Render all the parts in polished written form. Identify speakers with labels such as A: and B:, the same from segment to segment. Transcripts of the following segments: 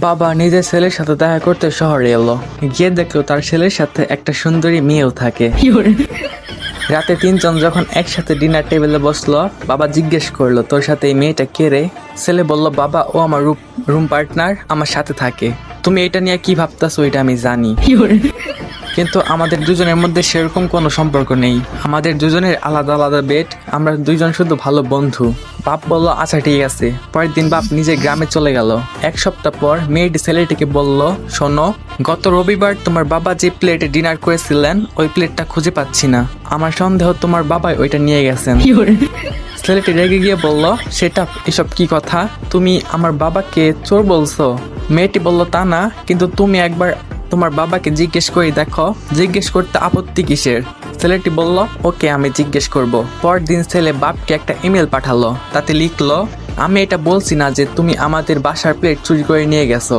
A: বাবা নিজের ছেলের সাথে দেখা করতে শহরে এলো, গিয়ে দেখলো তার ছেলের সাথে একটা সুন্দরী মেয়েও থাকে। রাতে তিনজন যখন একসাথে ডিনার টেবিলে বসলো, বাবা জিজ্ঞেস করলো, তোর সাথে এই মেয়েটা কে রে? ছেলে বলল, বাবা ও আমার রুম পার্টনার, আমার সাথে থাকে। তুমি এটা নিয়ে কি ভাবতেছো এটা আমি জানি, কিন্তু আমাদের দুজনের মধ্যে সেরকম কোনো সম্পর্ক নেই। আমাদের দুজনের আলাদা আলাদা বেড, আমরা দুইজন শুধু ভালো বন্ধু। বাপ বলল, আচ্ছা ঠিক আছে। পরের দিন বাপ নিজে গ্রামে চলে গেল। এক সপ্তাহ পর মেয়েটি ছেলেটিকে বলল, শোনো, গত রবিবার তোমার বাবা যে প্লেটে ডিনার করেছিলেন ওই প্লেটটা খুঁজে পাচ্ছি না। আমার সন্দেহ তোমার বাবাই ওইটা নিয়ে গেছেন। ছেলেটি রেগে গিয়ে বলল, সেটা এসব কি কথা? তুমি আমার বাবাকে চোর বলছো? মেয়েটি বলল, তা না, কিন্তু তুমি একবার তোমার বাবাকে জিজ্ঞেস করে দেখো। জিজ্ঞেস করতে আপত্তি কিসের? ছেলেটি বলল, ওকে, আমি জিজ্ঞেস করব। পরদিন ছেলে বাপকে একটা ইমেল পাঠালো, তাতে লিখলো, আমি এটা বলছি না যে তুমি আমাদের বাসার প্লেট চুরি করে নিয়ে গেছো,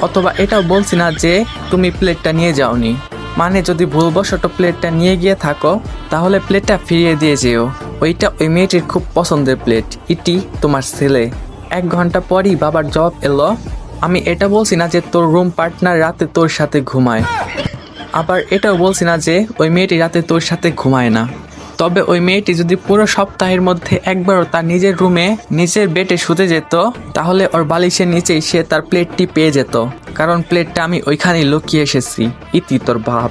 A: অথবা এটাও বলছি না যে তুমি প্লেটটা নিয়ে যাওনি। মানে যদি ভুলবশত প্লেটটা নিয়ে গিয়ে থাকো তাহলে প্লেটটা ফিরিয়ে দিয়ে যেও। ওইটা ওই মেয়েটির খুব পছন্দের প্লেট, ইটি তোমার ছেলে। 1 ঘন্টা পরই বাবার জবাব এলো, আমি এটা বলছি না যে তোর রুম পার্টনার রাতে তোর সাথে ঘুমায়, আবার এটাও বলছি না যে ওই মেয়েটি রাতে তোর সাথে ঘুমায় না। তবে ওই মেয়েটি যদি পুরো সপ্তাহের মধ্যে একবারও তার নিজের রুমে নিজের বেডে শুতে যেত, তাহলে ওর বালিশের নিচেই সে তার প্লেটটি পেয়ে যেত, কারণ প্লেটটা আমি ওইখানেই লুকিয়ে এসেছি। ইতি তোর বাপ।